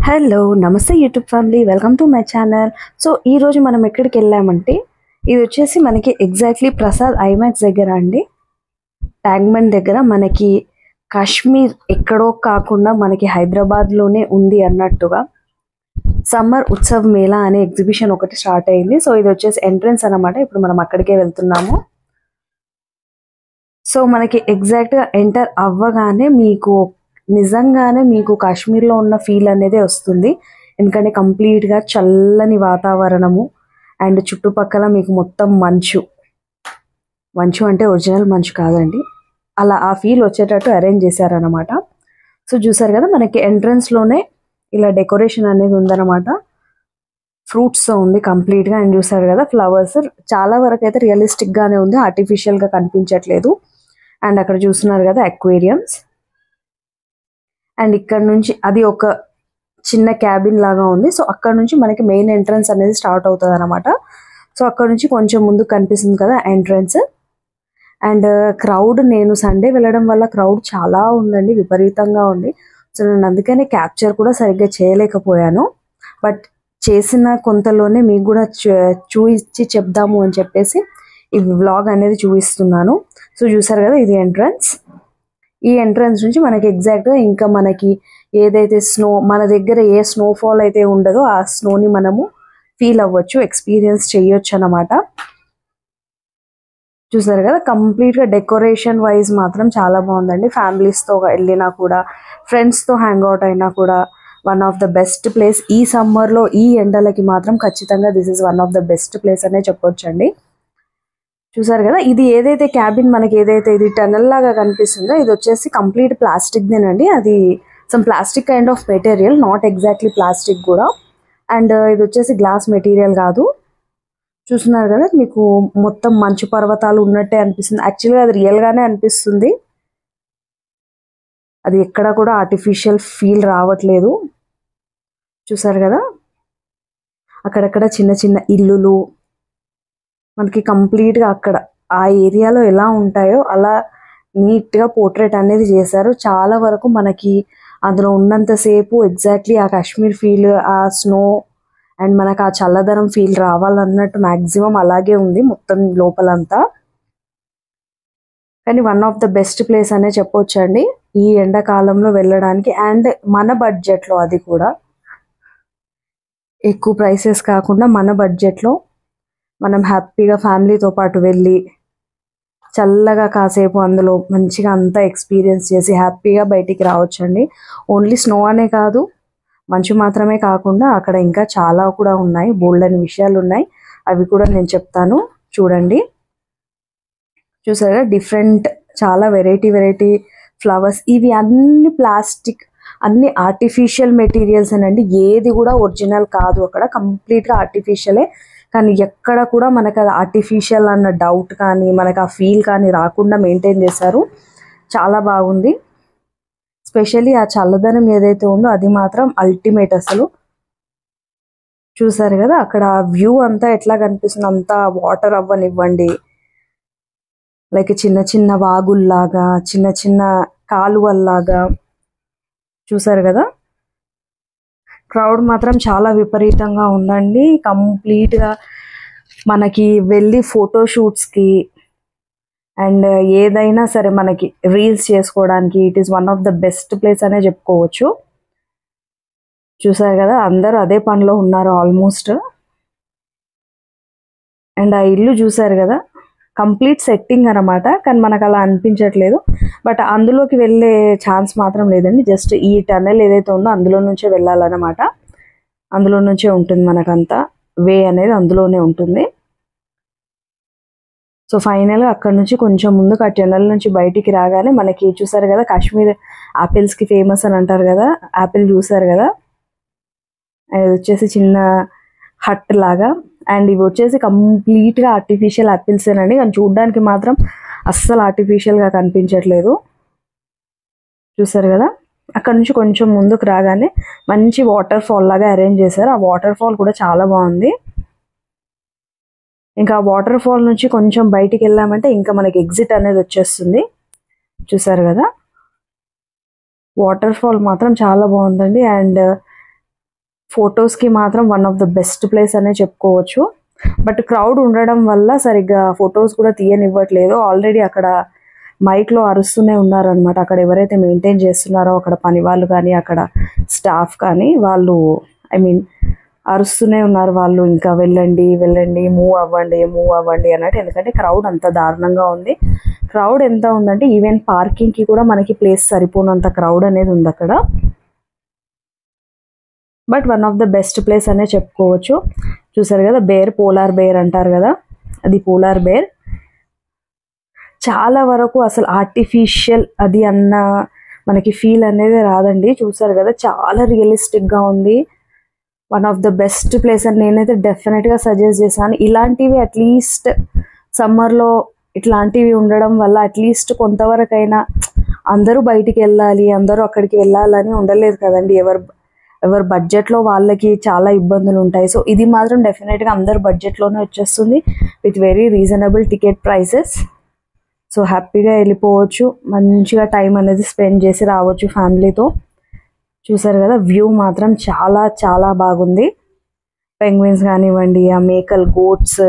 Hello నమస్తే YouTube family, welcome to my channel. So ఈరోజు మనం ఎక్కడికి వెళ్ళామంటే, ఇది వచ్చేసి మనకి ఎగ్జాక్ట్లీ ప్రసాద్ ఐమాక్స్ దగ్గర అండి, ట్యాంక్ బండ్ దగ్గర. మనకి కాశ్మీర్ ఎక్కడో కాకుండా మనకి హైదరాబాద్లోనే ఉంది అన్నట్టుగా సమ్మర్ ఉత్సవ్ మేళా అనే ఎగ్జిబిషన్ ఒకటి స్టార్ట్ అయింది. సో ఇది వచ్చేసి ఎంట్రన్స్ అనమాట. ఇప్పుడు మనం అక్కడికే వెళ్తున్నాము. సో మనకి ఎగ్జాక్ట్గా ఎంటర్ అవ్వగానే నిజంగానే మీకు కాశ్మీర్లో ఉన్న ఫీల్ అనేది వస్తుంది. ఎందుకంటే కంప్లీట్గా చల్లని వాతావరణము అండ్ చుట్టుపక్కల మీకు మొత్తం మంచు అంటే ఒరిజినల్ మంచు కాదండి, అలా ఆ ఫీల్ వచ్చేటట్టు అరేంజ్ చేశారనమాట. సో చూసారు కదా, మనకి ఎంట్రన్స్లోనే ఇలా డెకరేషన్ అనేది ఉందన్నమాట. ఫ్రూట్స్తో ఉంది కంప్లీట్గా. అండ్ చూసారు కదా, ఫ్లవర్స్ చాలా వరకు అయితే రియలిస్టిక్గానే ఉంది, ఆర్టిఫిషియల్గా కనిపించట్లేదు. అండ్ అక్కడ చూస్తున్నారు కదా అక్వేరియంస్. అండ్ ఇక్కడ నుంచి అది ఒక చిన్న క్యాబిన్ లాగా ఉంది. సో అక్కడ నుంచి మనకి మెయిన్ ఎంట్రన్స్ అనేది స్టార్ట్ అవుతుంది అనమాట. సో అక్కడ నుంచి కొంచెం ముందు కనిపిస్తుంది కదా ఎంట్రన్స్. అండ్ క్రౌడ్, నేను సండే వెళ్ళడం వల్ల క్రౌడ్ చాలా ఉందండి, విపరీతంగా ఉంది. సో నేను అందుకనే క్యాప్చర్ కూడా సరిగ్గా చేయలేకపోయాను. బట్ చేసిన కొంతలోనే మీకు కూడా చూపించి చెప్దాము అని చెప్పేసి ఈ వ్లాగ్ అనేది చూపిస్తున్నాను. సో చూసారు కదా, ఇది ఎంట్రన్స్. ఈ ఎంట్రన్స్ నుంచి మనకి ఎగ్జాక్ట్గా ఇంకా మనకి ఏదైతే మన దగ్గర ఏ స్నోఫాల్ అయితే ఉండదో ఆ స్నోని మనము ఫీల్ అవ్వచ్చు, ఎక్స్పీరియన్స్ చేయొచ్చు అన్నమాట. చూసారు కదా, కంప్లీట్గా డెకరేషన్ వైజ్ మాత్రం చాలా బాగుందండి. ఫ్యామిలీస్తో వెళ్ళినా కూడా, ఫ్రెండ్స్తో హ్యాంగ్ అవుట్ అయినా కూడా one of the best place. ఈ సమ్మర్లో ఈ ఎండలకి మాత్రం ఖచ్చితంగా this is one of the best place అనే చెప్పొచ్చండి. చూసారు కదా, ఇది ఏదైతే క్యాబిన్ మనకి ఏదైతే ఇది టనల్ లాగా కనిపిస్తుందో ఇది వచ్చేసి కంప్లీట్ ప్లాస్టిక్దేనండి. అది some plastic kind of material, not exactly plastic కూడా. అండ్ ఇది వచ్చేసి గ్లాస్ మెటీరియల్ కాదు. చూస్తున్నారు కదా, మీకు మొత్తం మంచు పర్వతాలు ఉన్నట్టే అనిపిస్తుంది. యాక్చువల్గా అది రియల్గానే అనిపిస్తుంది, అది ఎక్కడ కూడా ఆర్టిఫిషియల్ ఫీల్ రావట్లేదు. చూసారు కదా, అక్కడక్కడ చిన్న చిన్న ఇల్లులు మనకి కంప్లీట్గా అక్కడ ఆ ఏరియాలో ఎలా ఉంటాయో అలా నీట్గా పోర్ట్రేట్ అనేది చేశారు. చాలా వరకు మనకి అందులో ఉన్నంతసేపు ఎగ్జాక్ట్లీ ఆ కాశ్మీర్ ఫీల్, ఆ స్నో అండ్ మనకు ఆ చల్లదనం ఫీల్ రావాలన్నట్టు మ్యాక్సిమం అలాగే ఉంది మొత్తం లోపలంతా. కానీ one of the best place అనే చెప్పొచ్చండి ఈ ఎండాకాలంలో వెళ్ళడానికి. అండ్ మన బడ్జెట్లో, అది కూడా ఎక్కువ ప్రైసెస్ కాకుండా మన బడ్జెట్లో మనం హ్యాపీగా ఫ్యామిలీతో పాటు వెళ్ళి చల్లగా కాసేపు అందులో మంచిగా అంతా ఎక్స్పీరియన్స్ చేసి హ్యాపీగా బయటికి రావచ్చండి. ఓన్లీ స్నో అనే కాదు, మంచు మాత్రమే కాకుండా అక్కడ ఇంకా చాలా కూడా ఉన్నాయి, బోల్డ్ అని విషయాలు ఉన్నాయి. అవి కూడా నేను చెప్తాను, చూడండి. చూసారా, డిఫరెంట్ చాలా వెరైటీ ఫ్లవర్స్. ఇవి అన్ని ప్లాస్టిక్, అన్ని ఆర్టిఫిషియల్ మెటీరియల్స్ అనండి. ఏది కూడా ఒరిజినల్ కాదు, అక్కడ కంప్లీట్గా ఆర్టిఫిషియలే. కానీ ఎక్కడ కూడా మనకు అది ఆర్టిఫిషియల్ అన్న డౌట్ కానీ మనకు ఆ ఫీల్ కానీ రాకుండా మెయింటైన్ చేశారు. చాలా బాగుంది. స్పెషల్లీ ఆ చల్లదనం ఏదైతే ఉందో అది మాత్రం అల్టిమేట్ అసలు. చూసారు కదా, అక్కడ వ్యూ అంతా ఎట్లా కనిపిస్తుంది, అంతా వాటర్ అవ్వనివ్వండి, లైక్ చిన్న చిన్న వాగుల్లాగా, చిన్న చిన్న కాలువల్లాగా. చూసారు కదా, క్రౌడ్ మాత్రం చాలా విపరీతంగా ఉందండి. కంప్లీట్గా మనకి వెళ్ళి ఫోటోషూట్స్కి అండ్ ఏదైనా సరే మనకి రీల్స్ చేసుకోవడానికి it is one of the best place అనే చెప్పుకోవచ్చు. చూసారు కదా, అందరూ అదే పనిలో ఉన్నారు ఆల్మోస్ట్. అండ్ ఆ ఇల్లు చూసారు కదా, కంప్లీట్ సెట్టింగ్ అనమాట. కానీ మనకు అలా అనిపించట్లేదు. బట్ అందులోకి వెళ్ళే ఛాన్స్ మాత్రం లేదండి. జస్ట్ ఈ టనల్ ఏదైతే ఉందో అందులో నుంచే వెళ్ళాలన్నమాట. అందులో నుంచే ఉంటుంది మనకంతా వే అనేది, అందులోనే ఉంటుంది. సో ఫైనల్గా అక్కడ నుంచి కొంచెం ముందుకు ఆ టనల్ నుంచి బయటికి రాగానే మనకి చూసారు కదా, కాశ్మీర్ యాపిల్స్కి ఫేమస్ అని అంటారు కదా, యాపిల్ చూసారు కదా, అది వచ్చేసి చిన్న హట్ లాగా. అండ్ ఇవి వచ్చేసి కంప్లీట్గా ఆర్టిఫిషియల్ యాపిల్స్ ఏనండి, కానీ చూడడానికి మాత్రం అస్సలు ఆర్టిఫిషియల్గా కనిపించట్లేదు. చూసారు కదా, అక్కడ నుంచి కొంచెం ముందుకు రాగానే మంచి వాటర్ ఫాల్ లాగా అరేంజ్ చేశారు. ఆ వాటర్ ఫాల్ కూడా చాలా బాగుంది. ఇంకా వాటర్ ఫాల్ నుంచి కొంచెం బయటికి వెళ్ళామంటే ఇంకా మనకి ఎగ్జిట్ అనేది వచ్చేస్తుంది. చూసారు కదా, వాటర్ ఫాల్ మాత్రం చాలా బాగుందండి. అండ్ ఫొటోస్కి మాత్రం one of the best place అనే చెప్పుకోవచ్చు. బట్ క్రౌడ్ ఉండడం వల్ల సరిగ్గా ఫొటోస్ కూడా తీయనివ్వట్లేదు. ఆల్రెడీ అక్కడ మైక్లో అరుస్తూనే ఉన్నారనమాట. అక్కడ ఎవరైతే మెయింటైన్ చేస్తున్నారో అక్కడ పని వాళ్ళు కానీ అక్కడ స్టాఫ్ కానీ వాళ్ళు అరుస్తూనే ఉన్నారు. వాళ్ళు ఇంకా వెళ్ళండి వెళ్ళండి, మూవ్ అవ్వండి అన్నట్టు. ఎందుకంటే క్రౌడ్ అంత దారుణంగా ఉంది. క్రౌడ్ ఎంత ఉందంటే ఈవెన్ పార్కింగ్కి కూడా మనకి ప్లేస్ సరిపోనంత క్రౌడ్ అనేది ఉంది అక్కడ. But one of the best place అనే చెప్పుకోవచ్చు. చూసారు కదా పోలార్ బేర్ అంటారు కదా, అది పోలార్ బేర్. చాలా వరకు అసలు ఆర్టిఫిషియల్ అది అన్న మనకి ఫీల్ అనేది రాదండి. చూసారు కదా చాలా రియలిస్టిక్గా ఉంది. One of the best place అని నేనైతే డెఫినెట్గా సజెస్ట్ చేశాను. ఇలాంటివి అట్లీస్ట్ సమ్మర్లో ఇట్లాంటివి ఉండడం వల్ల అట్లీస్ట్ కొంతవరకైనా అందరూ బయటికి వెళ్ళాలి, అందరూ అక్కడికి వెళ్ళాలని ఉండలేదు కదండి. ఎవరు బడ్జెట్లో వాళ్ళకి చాలా ఇబ్బందులు ఉంటాయి. సో ఇది మాత్రం డెఫినెట్గా అందరు బడ్జెట్లోనే వచ్చేస్తుంది with very reasonable ticket prices. So హ్యాపీగా వెళ్ళిపోవచ్చు, మంచిగా టైం అనేది స్పెండ్ చేసి రావచ్చు ఫ్యామిలీతో. చూసారు కదా వ్యూ మాత్రం చాలా చాలా బాగుంది. పెంగ్విన్స్ కానివ్వండి, ఆ మేకల్, గోట్స్,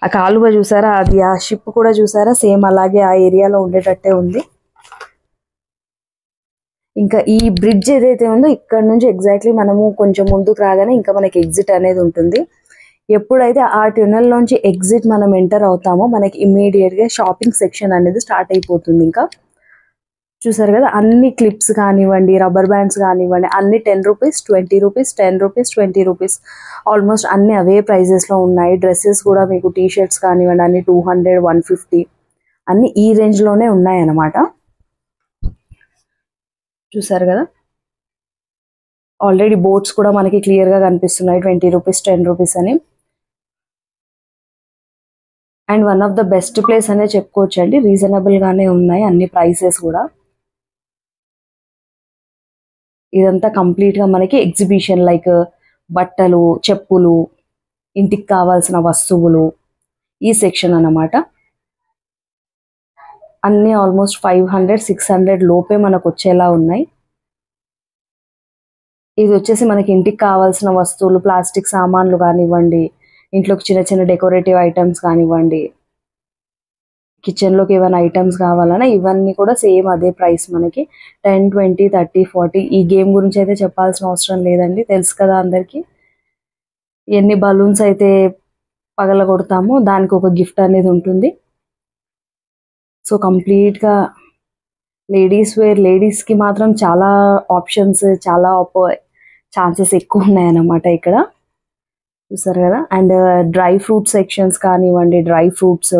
ఆ కాలువ చూసారా, అది ఆ షిప్ కూడా చూసారా, సేమ్ అలాగే ఆ ఏరియాలో ఉండేటట్టే ఉంది. ఇంకా ఈ బ్రిడ్జ్ ఏదైతే ఉందో ఇక్కడ నుంచి ఎగ్జాక్ట్లీ మనము కొంచెం ముందుకు రాగానే ఇంకా మనకి ఎగ్జిట్ అనేది ఉంటుంది. ఎప్పుడైతే ఆ టనల్ నుంచి ఎగ్జిట్ మనం ఎంటర్ అవుతామో మనకి ఇమ్మీడియట్గా షాపింగ్ సెక్షన్ అనేది స్టార్ట్ అయిపోతుంది. ఇంకా చూసారు కదా అన్ని క్లిప్స్ కానివ్వండి, రబ్బర్ బ్యాండ్స్ కానివ్వండి, అన్ని 10 rupees, 20 rupees, 10 rupees, 20 rupees, almost అన్ని అవే ప్రైజెస్లో ఉన్నాయి. డ్రెస్సెస్ కూడా మీకు టీ షర్ట్స్ కానివ్వండి అన్ని 200, 150 అన్ని ఈ రేంజ్లోనే ఉన్నాయి అన్నమాట. చూసారు కదా ఆల్రెడీ బోట్స్ కూడా మనకి క్లియర్గా కనిపిస్తున్నాయి 20 రూపీస్, 10 రూపీస్ అని. And one of the best place అనే చెప్పుకోవచ్చు అండి. రీజనబుల్గానే ఉన్నాయి అన్ని ప్రైసెస్ కూడా. ఇదంతా కంప్లీట్గా మనకి ఎగ్జిబిషన్, లైక్ బట్టలు, చెప్పులు, ఇంటికి కావాల్సిన వస్తువులు, ఈ సెక్షన్ అన్నమాట. అన్నీ ఆల్మోస్ట్ 500, 600 లోపే మనకు వచ్చేలా ఉన్నాయి. ఇది వచ్చేసి మనకి ఇంటికి కావాల్సిన వస్తువులు, ప్లాస్టిక్ సామాన్లు కానివ్వండి, ఇంట్లోకి చిన్న చిన్న డెకరేటివ్ ఐటమ్స్ కానివ్వండి, కిచెన్లోకి ఏమైనా ఐటమ్స్ కావాలన్నా ఇవన్నీ కూడా సేమ్ అదే ప్రైస్ మనకి 10, 20, 30, 40. ఈ గేమ్ గురించి అయితే చెప్పాల్సిన అవసరం లేదండి, తెలుసు కదా అందరికీ. ఎన్ని బలూన్స్ అయితే పగలగొడతామో దానికి ఒక గిఫ్ట్ అనేది ఉంటుంది. సో కంప్లీట్గా లేడీస్ వేర్, లేడీస్కి మాత్రం చాలా ఆప్షన్స్, చాలా ఛాన్సెస్ ఎక్కువ ఉన్నాయన్నమాట ఇక్కడ. చూసారు కదా. అండ్ డ్రై ఫ్రూట్ సెక్షన్స్ కానివ్వండి, డ్రై ఫ్రూట్స్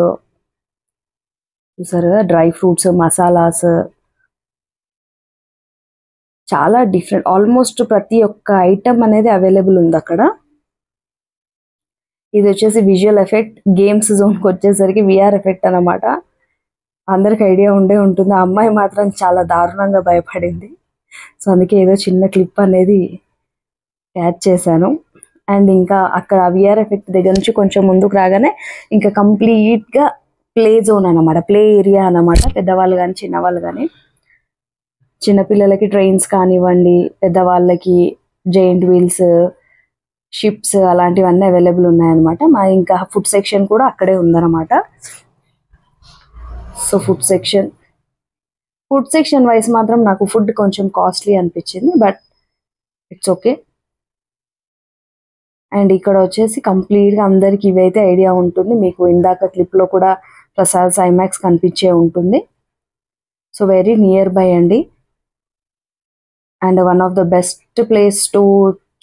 చూసారు కదా, డ్రై ఫ్రూట్స్, మసాలాస్, చాలా డిఫరెంట్, ఆల్మోస్ట్ ప్రతి ఒక్క ఐటమ్ అనేది అవైలబుల్ ఉంది అక్కడ. ఇది వచ్చేసి విజువల్ ఎఫెక్ట్. గేమ్స్ జోన్కి వచ్చేసరికి విఆర్ ఎఫెక్ట్ అనమాట. అందరికి ఐడియా ఉండే ఉంటుంది. ఆ అమ్మాయి మాత్రం చాలా దారుణంగా భయపడింది. సో అందుకే ఏదో చిన్న క్లిప్ అనేది క్యాచ్ చేశాను. అండ్ ఇంకా అక్కడ విఆర్ ఎఫెక్ట్ దగ్గర నుంచి కొంచెం ముందుకు రాగానే ఇంకా కంప్లీట్గా ప్లే జోన్ అనమాట, ప్లే ఏరియా అనమాట. పెద్దవాళ్ళు కానీ చిన్నవాళ్ళు కానీ, చిన్నపిల్లలకి ట్రైన్స్ కానివ్వండి, పెద్దవాళ్ళకి జైంట్ వీల్స్, షిప్స్ అలాంటివన్నీ అవైలబుల్ ఉన్నాయన్నమాట. మా ఇంకా ఫుడ్ సెక్షన్ కూడా అక్కడే ఉందన్నమాట. సో ఫుడ్ సెక్షన్ వైస్ మాత్రం నాకు ఫుడ్ కొంచెం కాస్ట్లీ అనిపించింది, బట్ ఇట్స్ ఓకే. అండ్ ఇక్కడ వచ్చేసి కంప్లీట్గా అందరికి ఇవైతే ఐడియా ఉంటుంది. మీకు ఇందాక క్లిప్లో కూడా ప్రసాద్ ఐమాక్స్ కనిపించే ఉంటుంది. సో వెరీ నియర్ బై అండి. And one of the best place to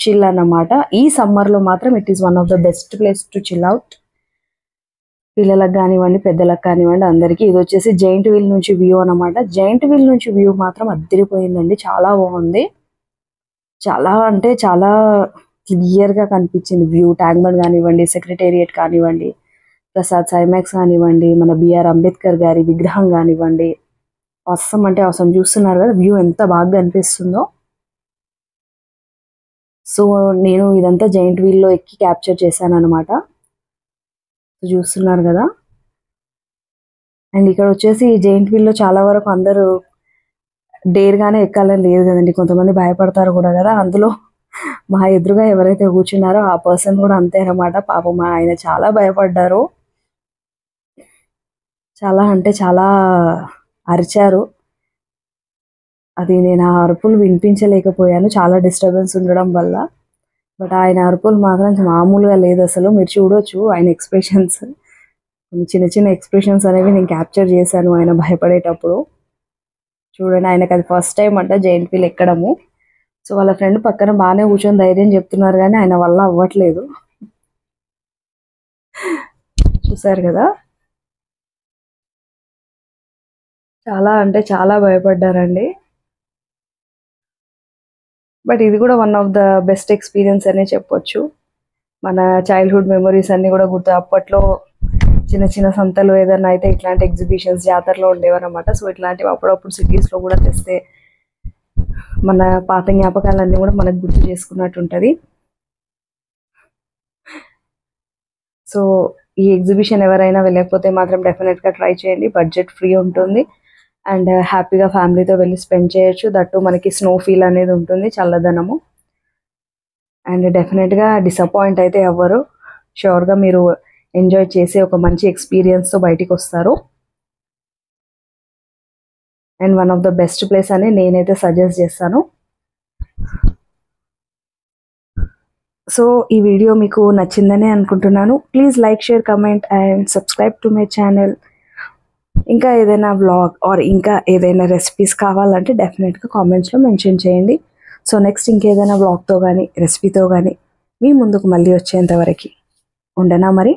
chill అన్నమాట. ఈ సమ్మర్లో మాత్రం it is one of the best place to chill out. పిల్లలకు కానివ్వండి, పెద్దలకు కానివ్వండి, అందరికీ. ఇది వచ్చేసి జైంట్ వీల్ నుంచి వ్యూ అనమాట. జైంట్ వీల్ నుంచి వ్యూ మాత్రం అద్దరిపోయిందండి, చాలా బాగుంది. చాలా అంటే చాలా క్లియర్గా కనిపించింది వ్యూ. ట్యాంక్ బండ్ కానివ్వండి, సెక్రటేరియట్ కానివ్వండి, ప్రసాద్ ఐమాక్స్ కానివ్వండి, మన బిఆర్ అంబేద్కర్ గారి విగ్రహం కానివ్వండి, అవసరం అంటే అవసరం. చూస్తున్నారు కదా వ్యూ ఎంత బాగా అనిపిస్తుందో. సో నేను ఇదంతా జైంట్ వీల్లో ఎక్కి క్యాప్చర్ చేశాను అనమాట. చూస్తున్నారు కదా. అండ్ ఇక్కడ వచ్చేసి జైంట్ వీల్లో చాలా వరకు అందరూ డేర్గానే ఎక్కాలని లేదు కదండి, కొంతమంది భయపడతారు కూడా కదా. అందులో మా ఎదురుగా ఎవరైతే కూర్చున్నారో ఆ పర్సన్ కూడా అంతే అన్నమాట. పాపం ఆయన చాలా భయపడ్డారు. చాలా అంటే చాలా అరిచారు. అది నేను ఆ అరుపులు వినిపించలేకపోయాను చాలా డిస్టర్బెన్స్ ఉండడం వల్ల. బట్ ఆయన అరుపులు మాత్రం మామూలుగా లేదు అసలు. మీరు చూడొచ్చు ఆయన ఎక్స్ప్రెషన్స్. చిన్న చిన్న ఎక్స్ప్రెషన్స్ అనేవి నేను క్యాప్చర్ చేశాను ఆయన భయపడేటప్పుడు. చూడండి, ఆయనకు అది ఫస్ట్ టైం అంట జైంట్ వీల్ ఎక్కడము. సో వాళ్ళ ఫ్రెండ్ పక్కన బాగానే కూర్చొని ధైర్యం చెప్తున్నారు కానీ ఆయన వల్ల అవ్వట్లేదు. చూసారు కదా, చాలా అంటే చాలా భయపడ్డారండి. బట్ ఇది కూడా one of the best experience అనే చెప్పొచ్చు. మన చైల్డ్హుడ్ మెమరీస్ అన్నీ కూడా గుర్తు. అప్పట్లో చిన్న చిన్న సంతలు ఏదైనా అయితే ఇట్లాంటి ఎగ్జిబిషన్స్ జాతరలో ఉండేవన్నమాట. సో ఇట్లాంటివి అప్పుడప్పుడు సిటీస్లో కూడా తెస్తే మన పాత జ్ఞాపకాలన్నీ కూడా మనకు గుర్తు చేసుకున్నట్టు ఉంటుంది. సో ఈ ఎగ్జిబిషన్ ఎవరైనా వెళ్ళకపోతే మాత్రం డెఫినెట్గా ట్రై చేయండి. బడ్జెట్ ఫ్రీ ఉంటుంది అండ్ హ్యాపీగా ఫ్యామిలీతో వెళ్ళి స్పెండ్ చేయొచ్చు. దట్టు మనకి స్నో ఫీల్ అనేది ఉంటుంది, చల్లదనము. అండ్ డెఫినెట్గా డిసప్పాయింట్ అయితే అవ్వరు. షూర్గా మీరు ఎంజాయ్ చేసి ఒక మంచి ఎక్స్పీరియన్స్తో బయటికి వస్తారు. And one of the best place అని నేనైతే సజెస్ట్ చేస్తాను. సో ఈ వీడియో మీకు నచ్చిందనే అనుకుంటున్నాను. Please like, share, comment and subscribe to my channel. ఇంకా ఏదైనా వ్లాగ్ ఆర్ ఇంకా ఏదైనా రెసిపీస్ కావాలంటే డెఫినెట్గా కామెంట్స్లో మెన్షన్ చేయండి. సో నెక్స్ట్ ఇంకేదైనా వ్లాగ్తో కానీ రెసిపీతో కానీ మీ ముందుకు మళ్ళీ వచ్చేంతవరకు ఉండనా మరి.